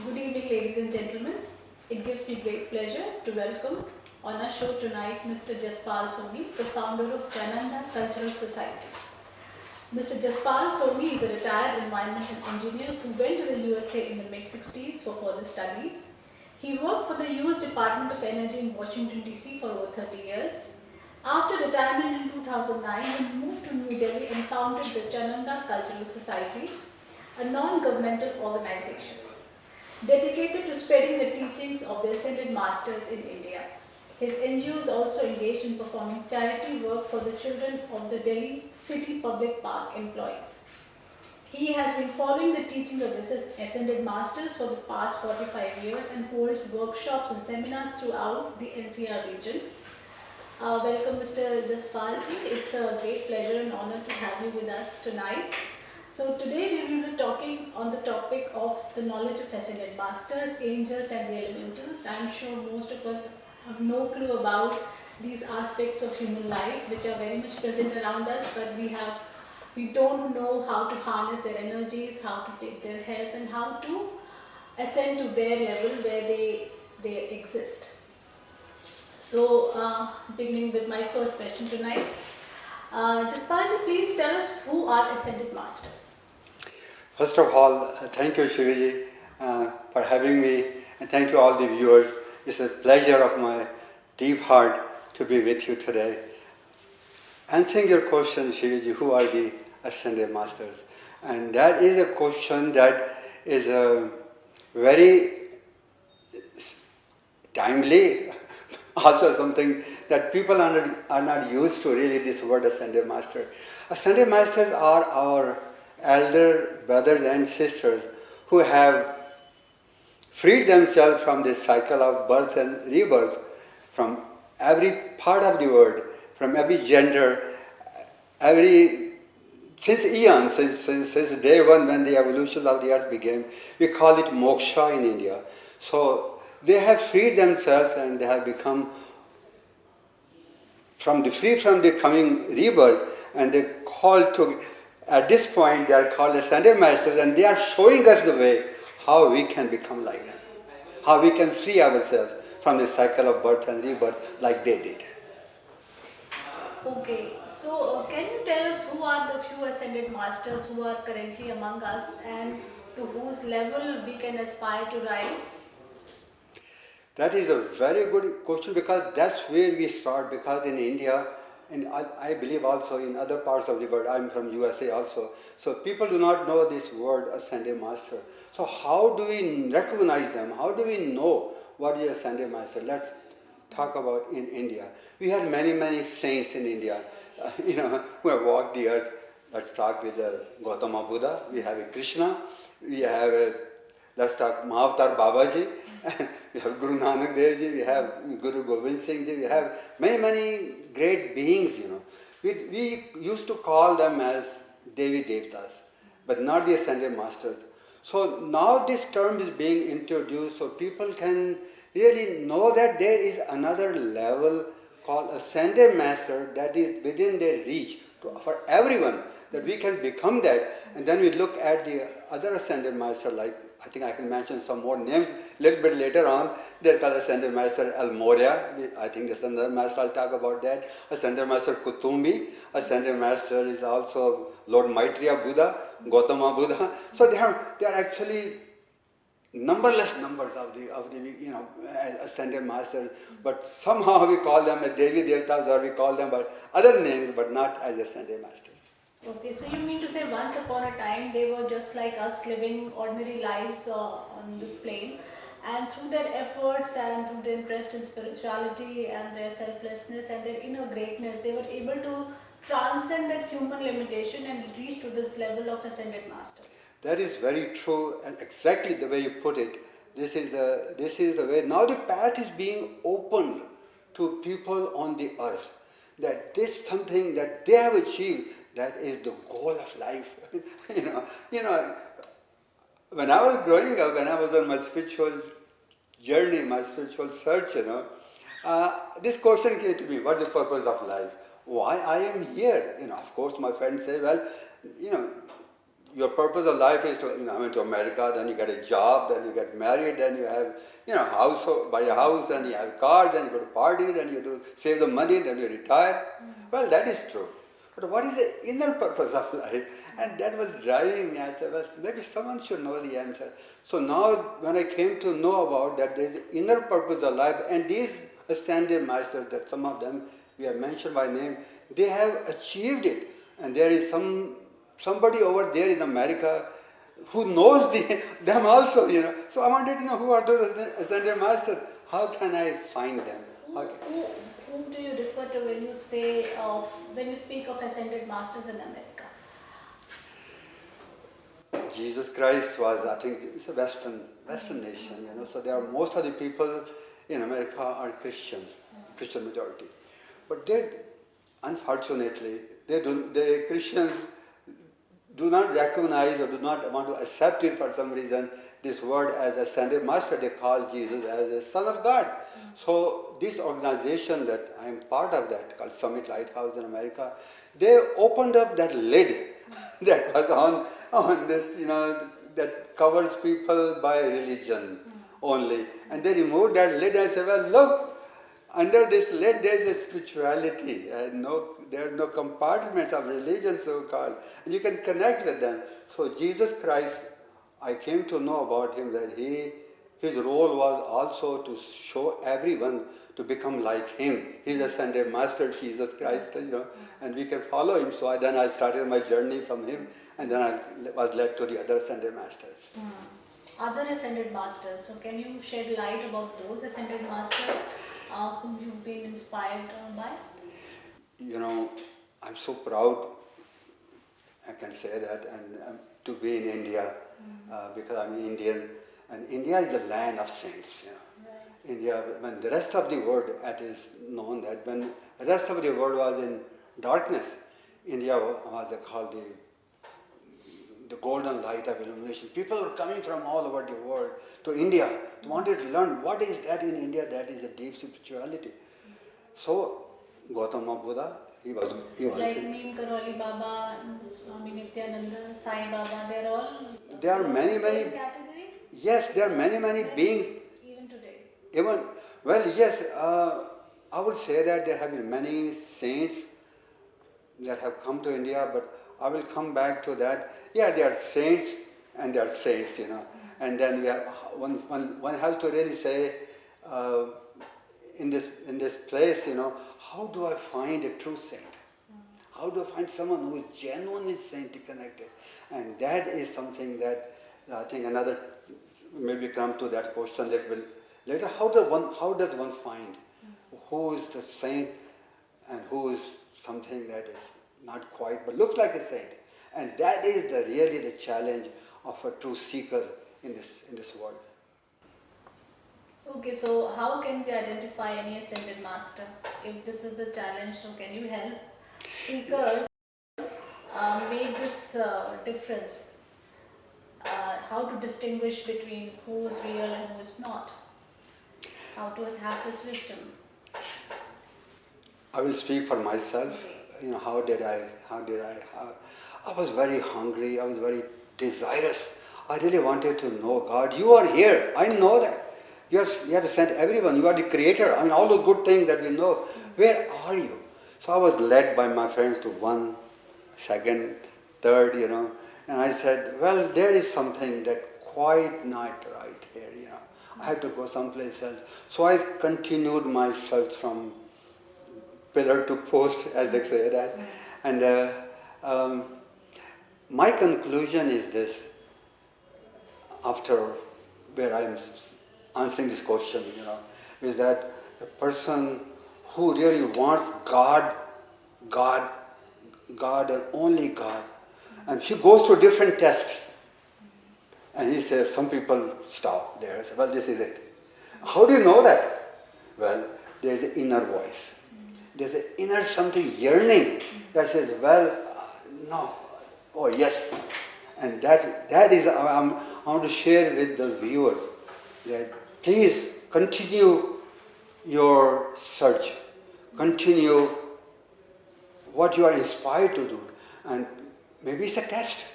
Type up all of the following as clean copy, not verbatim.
Good evening, ladies and gentlemen. It gives me great pleasure to welcome on our show tonight Mr. Jaspal Soni, the founder of Chananda Cultural Society. Mr. Jaspal Soni is a retired environmental engineer who went to the USA in the mid-60s for further studies. He worked for the US Department of Energy in Washington, D.C. for over 30 years. After retirement in 2009, he moved to New Delhi and founded the Chananda Cultural Society, a non-governmental organization dedicated to spreading the teachings of the ascended masters in India. His NGO is also engaged in performing charity work for the children of the Delhi City Public Park employees. He has been following the teachings of the ascended masters for the past 45 years and holds workshops and seminars throughout the NCR region. Welcome, Mr. Jaspalji. It's a great pleasure and honor to have you with us tonight. So today we will be talking on the topic of the knowledge of ascended masters, angels and the elementals. I am sure most of us have no clue about these aspects of human life which are very much present around us, but we don't know how to harness their energies, how to take their help and how to ascend to their level where they exist. So beginning with my first question tonight. Jaspalji, please tell us who are ascended masters. First of all, thank you, Shivaji, for having me, and thank you all the viewers. It's a pleasure of my deep heart to be with you today. Answering your question, Shivaji, who are the ascended masters? And that is a question that is very timely, also something that people are not used to, really, this word ascended master. Ascended masters are our elder brothers and sisters who have freed themselves from this cycle of birth and rebirth from every part of the world, from every gender, since eons, since day one when the evolution of the earth began. We call it Moksha in India. So they have freed themselves and they have become free from the coming rebirth, and they called to, at this point they are called ascended masters, and they are showing us the way how we can become like them, how we can free ourselves from the cycle of birth and rebirth like they did. Okay, so can you tell us who are the few ascended masters who are currently among us and to whose level we can aspire to rise? That is a very good question, because that's where we start, because in India, and I believe also in other parts of the world, I'm from USA also, so people do not know this word ascended master. So how do we recognize them? How do we know what is ascended master? Let's talk about in India. We have many saints in India, who have walked the earth. Let's start with Gautama Buddha. We have a Krishna. We have let's talk Mahavatar Babaji. We have Guru Nanak Dev Ji. We have Guru Gobind Singh Ji. We have many great beings. We used to call them as Devi Devtas, but not the ascended masters. So now this term is being introduced, so people can really know that there is another level called ascended master that is within their reach for everyone, that we can become that. And then we look at the other ascended master, like I think I can mention some more names a little bit later on. They're called ascended master Morya. I think ascended master, I'll talk about that. Ascended master Kutumbi. Ascended master is also Lord Maitreya Buddha, Gautama Buddha. So they are actually numberless numbers of the ascended masters, but somehow we call them as Devi Devtas, or we call them by other names, but not as ascended masters. Okay, so you mean to say once upon a time they were just like us, living ordinary lives on this plane, and through their efforts and through their interest in spirituality and their selflessness and their inner greatness, they were able to transcend that human limitation and reach to this level of ascended masters. That is very true, and exactly the way you put it. This is the way. Now the path is being opened to people on the earth, that this something that they have achieved, that is the goal of life. When I was growing up, when I was on my spiritual journey, my spiritual search, this question came to me: what's the purpose of life? Why I am here? Of course, my friends say, well, your purpose of life is to, I went to America, then you get a job, then you get married, then you have, house, buy a house, then you have cars, then you go to party, then you do save the money, then you retire. Well, that is true. But what is the inner purpose of life? And that was driving me. I said, well, maybe someone should know the answer. So now when I came to know about that there is an inner purpose of life, and these ascended masters, that some of them we have mentioned by name, they have achieved it. And there is somebody over there in America who knows them also, So I wanted to know who are those ascended masters. How can I find them? Whom do you refer to when you when you speak of ascended masters in America? Jesus Christ was, I think, it's a Western nation, So there are most of the people in America are Christians, Christian majority. But unfortunately, the Christians do not recognize or do not want to accept it for some reason, this word as ascended master. They call Jesus as a son of God. So this organization that I am part of, that called Summit Lighthouse in America, they opened up that lid that was on this, that covers people by religion only. And they removed that lid and said, well, look, under this lid there is a spirituality, and there are no compartments of religion, so-called. And you can connect with them. So Jesus Christ, I came to know about him that his role was also to show everyone to become like him. He's ascended master, Jesus Christ, and we can follow him. So then I started my journey from him, and then I was led to the other ascended masters. Other ascended masters, so can you shed light about those ascended masters whom you've been inspired by? I'm so proud, I can say that, and to be in India, because I'm Indian, and India is the land of saints. Right. India, when the rest of the world, it is known that when the rest of the world was in darkness, India was called the golden light of illumination. People were coming from all over the world to India, wanted to learn what is that in India that is a deep spirituality. So Gautama Buddha, he was like Neem Karoli Baba, Swami Nityananda, Sai Baba, they're all there are many category? Yes, there are many beings. Even today. Yes, I would say that there have been many saints that have come to India, but I will come back to that. Yeah, they are saints and they are saints, And then we have one has to really say in this place, how do I find a true saint? How do I find someone who is genuinely saintly connected? And that is something that I think another, maybe come to that question a little bit later. How does one find who is the saint and who is something that is not quite, but looks like a saint? And that is really the challenge of a true seeker in this world. Okay, so how can we identify any ascended master? If this is the challenge, so can you help seekers make this difference? How to distinguish between who is real and who is not? How to have this wisdom? I will speak for myself. Okay. I was very hungry. I was very desirous. I really wanted to know God. You are here. I know that. You have sent everyone. You are the creator. All those good things that we know. Where are you? So I was led by my friends to one, second, third, And I said, well, there is something that quite not right here, I have to go someplace else. So I continued my search from pillar to post, as they say that. And my conclusion is this, after where I am answering this question, is that a person who really wants God and only God, and he goes through different tests, and he says, some people stop there and say, well, this is it. How do you know that? Well, there's an inner voice. There's an inner something yearning that says, well, no, or yes. And that is, I want to share with the viewers that please continue your search. Continue what you are inspired to do. And maybe it's a test.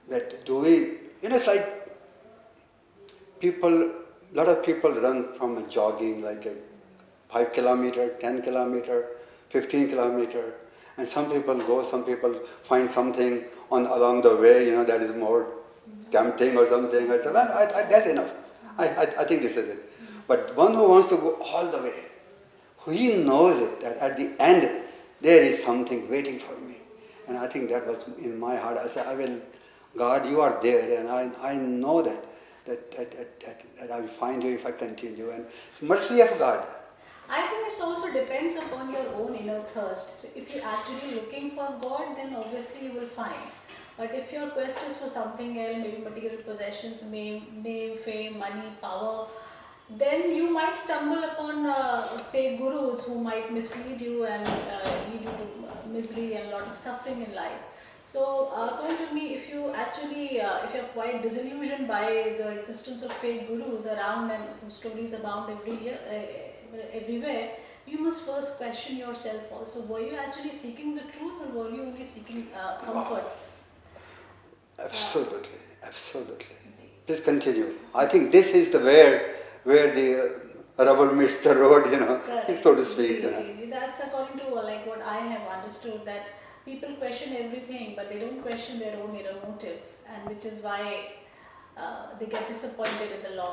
that do we, it's like people, a lot of people run from jogging like a 5 kilometer, 10 kilometer, 15 kilometer, and some people go, some people find something along the way, that is more tempting or something. I say, well, that's enough. I think this is it. But one who wants to go all the way, he knows it, that at the end there is something waiting for me. And I think that was in my heart. I said, God, you are there, and I know that I will find you if I continue. And mercy of God. I think it also depends upon your own inner thirst. So if you're actually looking for God, then obviously you will find. But if your quest is for something else, maybe material possessions, name, fame, money, power, then you might stumble upon fake gurus who might mislead you and lead you to misery and a lot of suffering in life. So according to me, if you actually, if you're quite disillusioned by the existence of fake gurus around and whose stories abound everywhere, you must first question yourself also. Were you actually seeking the truth, or were you only seeking comforts? Absolutely, absolutely. Please continue. I think this is the where the rubber meets the road, so to speak. That's according to like what I have understood, that people question everything, but they don't question their own inner motives, and which is why they get disappointed in the long